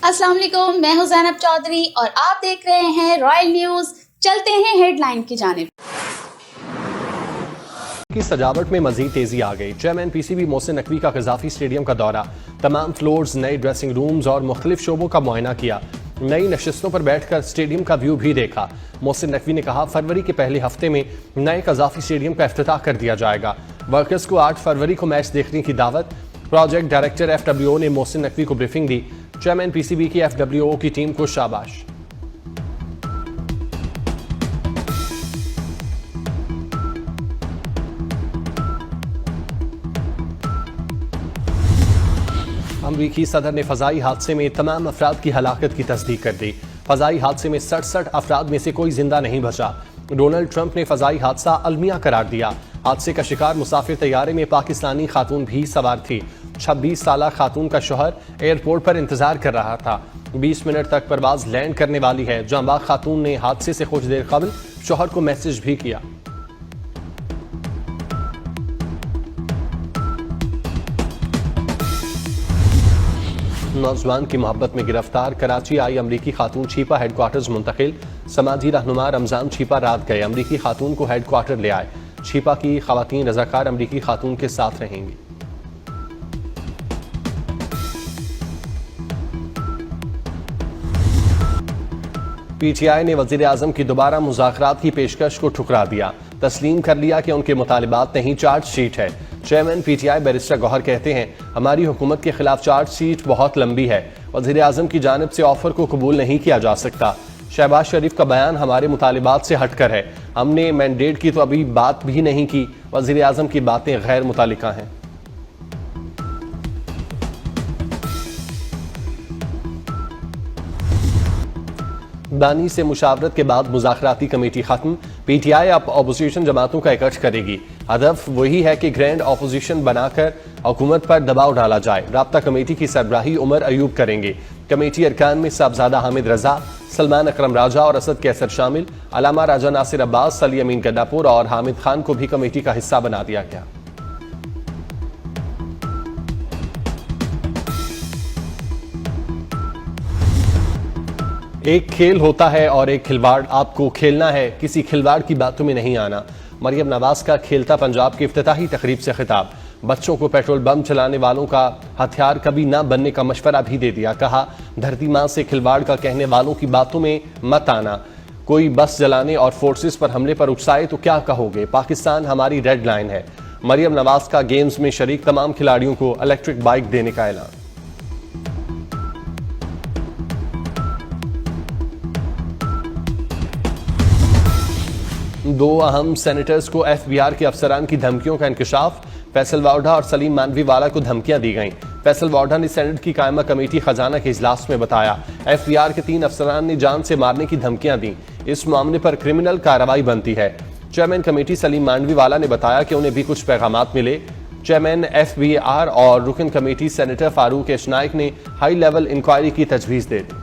अस्सलाम वालेकुम, मैं हूं ज़ैनब चौधरी और आप देख रहे हैं रॉयल न्यूज़। चलते हैं हेडलाइन की जानिब। की सजावट में मजीद तेजी आ गई। चेयरमैन पीसीबी मोहसिन नकवी का कज़ाफी स्टेडियम का दौरा, तमाम फ्लोर्स, नए ड्रेसिंग रूम्स और मुख्तलिफ शोबों का मुआयना किया। नई नशिस्तों पर बैठकर स्टेडियम का व्यू भी देखा। मोहसिन नकवी ने कहा, फरवरी के पहले हफ्ते में नए कज़ाफी स्टेडियम का इफ्तिताह कर दिया जाएगा। वर्कर्स को 8 फरवरी को मैच देखने की दावत। प्रोजेक्ट डायरेक्टर FWO ने मोहसिन नकवी को ब्रीफिंग दी। चेयरमैन पीसीबी की FWO की टीम को शाबाश। अमरीकी सदर ने फजाई हादसे में तमाम अफराद की हलाकत की तस्दीक कर दी। फजाई हादसे में 67 अफराद में से कोई जिंदा नहीं बचा। डोनाल्ड ट्रंप ने फजाई हादसा अलमिया करार दिया। हादसे का शिकार मुसाफिर तैयारे में पाकिस्तानी खातून भी सवार थी। 26 साला खातून का शौहर एयरपोर्ट पर इंतजार कर रहा था। 20 मिनट तक परवाज लैंड करने वाली है। जांबाग खातून ने हादसे से कुछ देर कबल शौहर को मैसेज भी किया। नौजवान की मोहब्बत में गिरफ्तार, कराची आई अमरीकी खातून छिपा हेडक्वार्टर्स मुंतकिल। समाजी रहनुमा रमजान छिपा रात गए, अमरीकी खातून को हेडक्वार्टर ले आए। छिपा की खवातीन रजाकार अमरीकी खातून के साथ रहेंगी। PTI ने वजीर आजम की दोबारा मुज़ाकरात की पेशकश को ठुकरा दिया। तस्लीम कर लिया कि उनके मुतालिबात नहीं, चार्जशीट है। चेयरमैन PTI बैरिस्टर गौहर कहते हैं, हमारी हुकूमत के खिलाफ चार्जशीट बहुत लंबी है। वजीर आजम की जानिब से ऑफर को कबूल नहीं किया जा सकता। शहबाज शरीफ का बयान हमारे मुतालिबात से हटकर है। हमने मैंडेट की तो अभी बात भी नहीं की। वजीर आजम की बातें गैर मुतालिका हैं। दानी से मुशावरत के बाद मुज़ाकराती कमेटी खत्म। PTI अब अपोजिशन जमातों का इकट्ठ करेगी। हदफ वही है कि ग्रैंड अपोजिशन बनाकर हुकूमत पर दबाव डाला जाए। राब्ता कमेटी की सरबराही उमर अयूब करेंगे। कमेटी अरकान में साहबजादा हामिद रजा, सलमान अकरम राजा और असद कैसर शामिल। अलामा राजा नासिर अब्बास, अली अमीन गड्डापुर और हामिद खान को भी कमेटी का हिस्सा बना दिया गया। एक खेल होता है और एक खिलवाड़, आपको खेलना है, किसी खिलवाड़ की बातों में नहीं आना। मरियम नवाज का खेलता पंजाब की इफ्तिताही तकरीब से खिताब। बच्चों को पेट्रोल बम चलाने वालों का हथियार कभी ना बनने का मशवरा भी दे दिया। कहा, धरती मां से खिलवाड़ का कहने वालों की बातों में मत आना। कोई बस जलाने और फोर्सेस पर हमले पर उकसाए तो क्या कहोगे? पाकिस्तान हमारी रेड लाइन है। मरियम नवाज का गेम्स में शरीक तमाम खिलाड़ियों को इलेक्ट्रिक बाइक देने का ऐलान। दो अहम सेनेटर्स को FBR के अफसरान की धमकियों का इंकशाफ। फैसल वावडा और सलीम मानवी वाला को धमकियां दी गईं। फैसल वावडा ने सेनेट की कायमा कमेटी खजाना के इजलास में बताया, FBR के 3 अफसरान ने जान से मारने की धमकियां दी। इस मामले पर क्रिमिनल कार्रवाई बनती है। चेयरमैन कमेटी सलीम मानवी वाला ने बताया कि उन्हें भी कुछ पैगामात मिले। चेयरमैन FBR और रुकन committee senator Farooq H Naik ने हाई लेवल इंक्वायरी की तजवीज दे दी।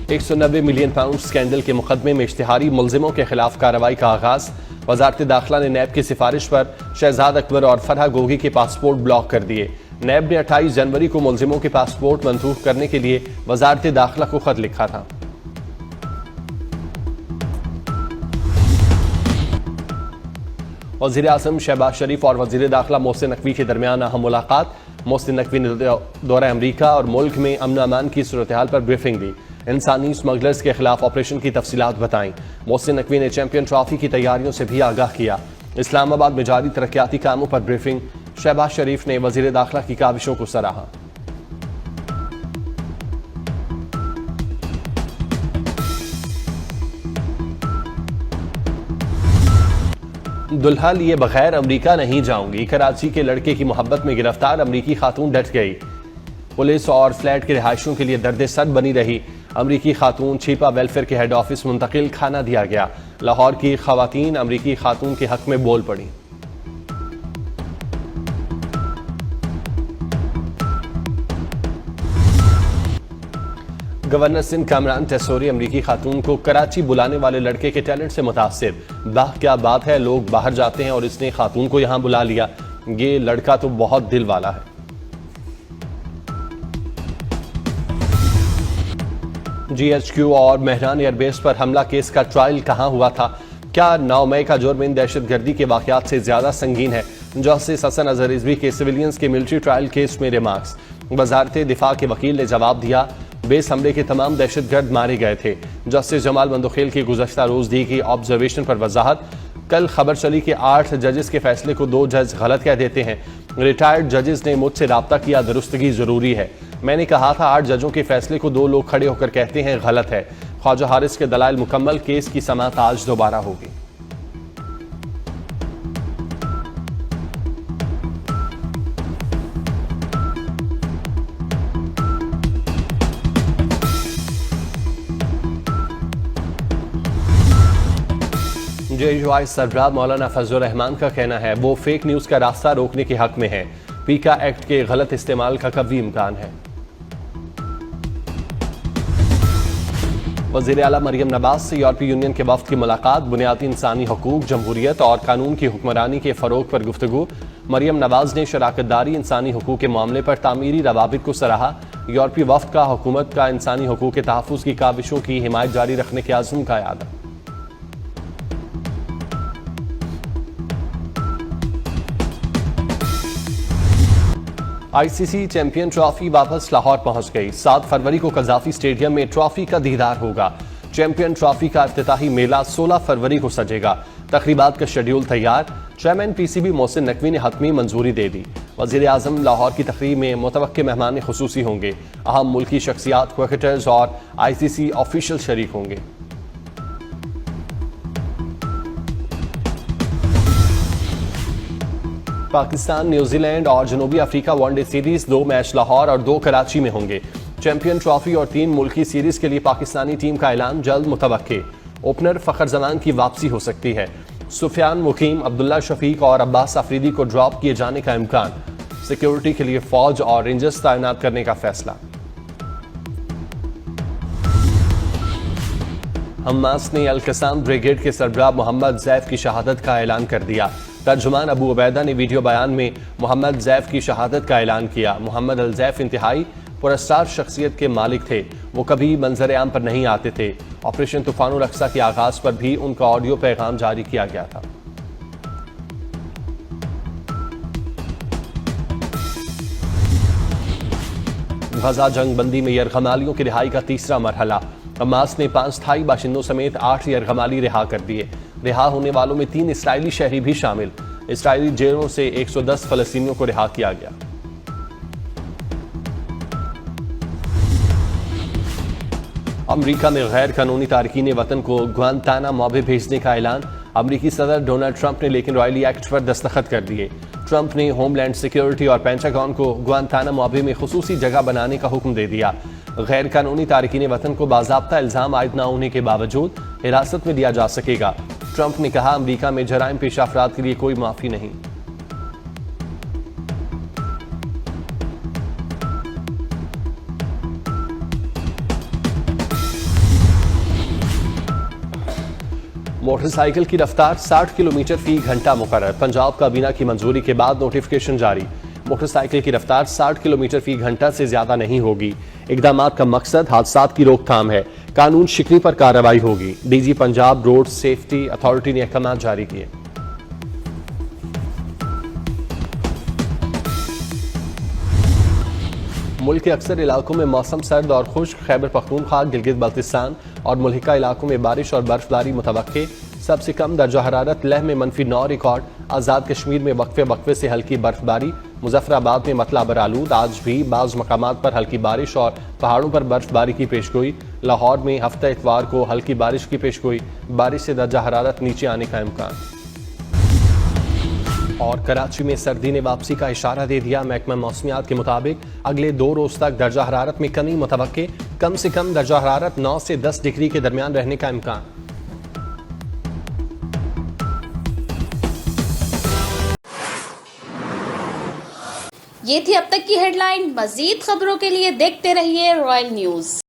190 मिलियन पाउंड स्कैंडल के मुकदमे में इश्तिहारी मुलजिमों के खिलाफ कार्रवाई का आगाज। वजारत दाखिला ने नैब की सिफारिश पर शहजाद अकबर और फरहा गोगी के पासपोर्ट ब्लॉक कर दिए। नैब ने 28 जनवरी को मुलजिमों के पासपोर्ट मंसूख करने के लिए वजारत दाखिला को खत लिखा था। वज़ीर आज़म शहबाज शरीफ और वज़ीर दाखिला मोहसिन नकवी के दरमियान अहम मुलाकात। मोहसिन नकवी ने दौरा अमरीका और मुल्क में अमन अमान की सूरत हाल पर ब्रीफिंग दी। इंसानी स्मगलर्स के खिलाफ ऑपरेशन की तफसीलात बताईं। मोहसिन नकवी ने चैंपियन ट्रॉफी की तैयारियों से भी आगाह किया। इस्लामाबाद में जारी तरक्याती कामों पर ब्रीफिंग। शहबाज शरीफ ने वज़ीर दाखिला की काविशों को सराहा। दुल्हा लिए बगैर अमरीका नहीं जाऊंगी, कराची के लड़के की मोहब्बत में गिरफ्तार अमरीकी खातून डट गई। पुलिस और फ्लैट के रिहायशियों के लिए दर्द सर बनी रही। अमरीकी खातून छिपा वेलफेयर के हेड ऑफिस मुंतकिल, खाना दिया गया। लाहौर की खवातीन अमरीकी खातून के हक में बोल पड़ी। गवर्नर सिंध कामरान टेसोरी अमरीकी खातून को कराची बुलाने वाले लड़के के टैलेंट से मुतासिर। वाह क्या बात है, लोग बाहर जाते हैं और इसने खातून को यहां बुला लिया। ये लड़का तो बहुत दिल वाला है। GHQ और मेहरान एयरबेस पर हमला केस का ट्रायल कहां हुआ था? क्या 9 मई का जुर्म इन दहशतगर्दी के वाकयात से ज्यादा संगीन है? जस्टिस हसन अजहर रिजवी के सिविलियंस के मिलिट्री ट्रायल केस में रिमार्क्स। वजारत दिफा के वकील ने जवाब दिया, बेस हमले के तमाम दहशतगर्द मारे गए थे। जस्टिस जमाल बंदोखेल की गुज़श्ता रोज दी गई ऑब्जर्वेशन पर वजाहत। कल खबर चली कि 8 जजेस के फैसले को 2 जज गलत कह देते हैं। रिटायर्ड जजेस ने मुझसे राब्ता किया, दुरुस्तगी जरूरी है। मैंने कहा था 8 जजों के फैसले को 2 लोग खड़े होकर कहते हैं गलत है। ख्वाजा हारिस के दलाइल मुकम्मल, केस की समाअत आज दोबारा होगी। JUI सरबराह मौलाना फजलुर रहमान का कहना है वो फेक न्यूज का रास्ता रोकने के हक में है। पीका एक्ट के गलत इस्तेमाल का कभी इम्कान है। वज़ीर आला मरियम नवाज से यूरोपीय यूनियन के वफ्द की मुलाकात। बुनियादी इंसानी हकूक, जमहूरियत और कानून की हुक्मरानी के फरोग पर गुफ्तगू। मरियम नवाज ने शराकतदारी इंसानी हकूक के मामले पर तामीरी रवाबित को सराहा। यूरोपीय वफ्द का हुकूमत का इंसानी हकूक के तहफ़्फ़ुज़ की काविशों की हिमायत जारी रखने के आज़म का याद। ICC चैंपियन ट्रॉफी वापस लाहौर पहुंच गई। 7 फरवरी को कज़ाफी स्टेडियम में ट्रॉफी का दीदार होगा। चैंपियन ट्रॉफी का इफ्तिताही मेला 16 फरवरी को सजेगा। तकरीबात का शेड्यूल तैयार। चेयरमैन PCB मोहसिन नकवी ने हतमी मंजूरी दे दी। वज़ीर आज़म लाहौर की तकरीब में मुतवक्के मेहमान खुसूसी होंगे। अहम मुल्की शख्सियात, क्रिकेटर्स और ICC ऑफिशियल शरीक होंगे। पाकिस्तान, न्यूजीलैंड और जनूबी Africa one day series 2 match Lahore और 2 कराची में होंगे। चैंपियन ट्रॉफी और 3 मुल्की सीरीज के लिए पाकिस्तानी टीम का ऐलान जल्द मुतवक्के। ओपनर फखर जमान की वापसी हो सकती है। सुफियान मुकीम, अब्दुल्ला शफीक और अब्बास अफरीदी को ड्रॉप किए जाने का इम्कान। सिक्योरिटी के लिए फौज और रेंजर्स तैनात करने का फैसला। हमास ने अल-कसाम ब्रिगेड के सरबराह मोहम्मद ज़ैफ की शहादत का ऐलान कर दिया। तर्जुमान अबू उबैदा ने वीडियो बयान में मोहम्मद ज़ैफ की शहादत का ऐलान किया। मोहम्मद अल-ज़ैफ इंतहाई पुरस्कार शख्सियत के मालिक थे। वो कभी मंजर आम पर नहीं आते थे। ऑपरेशन तूफानुल अक्सा के आगाज पर भी उनका ऑडियो पैगाम जारी किया गया था। गजा जंग बंदी में यरगमालियों की रिहाई का तीसरा मरहला। हमास ने 5 स्थायी बाशिंदों समेत 8 यरगमाली रिहा कर दिए। रिहा होने वालों में 3 इसराइली शहरी भी शामिल। इसराइली जेलों से 110 फलस्तीनियों को रिहा किया गया। अमरीका में गैर कानूनी तारकीन वतन को ग्वांतानामो भेजने का ऐलान। अमरीकी सदर डोनाल्ड ट्रंप ने लेकिन रॉयली एक्ट पर दस्तखत कर दिए। ट्रंप ने होमलैंड सिक्योरिटी और पेंटागन को ग्वांतानामो में खुसूसी जगह बनाने का हुक्म दे दिया। गैर कानूनी तारकीन वतन को बाज़ाब्ता इल्जाम आयद न होने के बावजूद हिरासत में लिया जा सकेगा। ट्रंप ने कहा, अमरीका में जराइम पेशा अफराद के लिए कोई माफी नहीं। मोटरसाइकिल की रफ्तार 60 किलोमीटर फी घंटा मुकर्रर। पंजाब काबीना की मंजूरी के बाद नोटिफिकेशन जारी। मोटरसाइकिल की रफ्तार 60 किलोमीटर फी घंटा से ज्यादा नहीं होगी। इकदाम का मकसद हादसात की रोकथाम है। कानून शिकनी पर कार्रवाई होगी। DG Punjab road safety authority ने अहकाम जारी किए। मुल्क के अक्सर इलाकों में मौसम सर्द और खुश्क। खैबर पख्तूनख्वा, गिलगित बल्तिस्तान और मुल्हिका इलाकों में बारिश और बर्फबारी मुतवक्के। सबसे कम दर्जा हरारत लेह में -9 रिकॉर्ड। आज़ाद कश्मीर में वक्फे से हल्की बर्फबारी। मुजफ्फराबाद में मतला बरालूद। आज भी बाज़ मकामात पर हल्की बारिश और पहाड़ों पर बर्फबारी की पेशगोई। लाहौर में हफ्ता इतवार को हल्की बारिश की पेशगोई। बारिश से दर्जा हरारत नीचे आने का इम्कान। और कराची में सर्दी ने वापसी का इशारा दे दिया। महकमा मौसमियात के मुताबिक अगले 2 रोज तक दर्जा हरारत में कमी मुतवक्के। कम से कम दर्जा हरारत 9 से 10 डिग्री के दरमियान रहने का इम्कान। ये थी अब तक की हेडलाइन। मजीद खबरों के लिए देखते रहिए रॉयल न्यूज।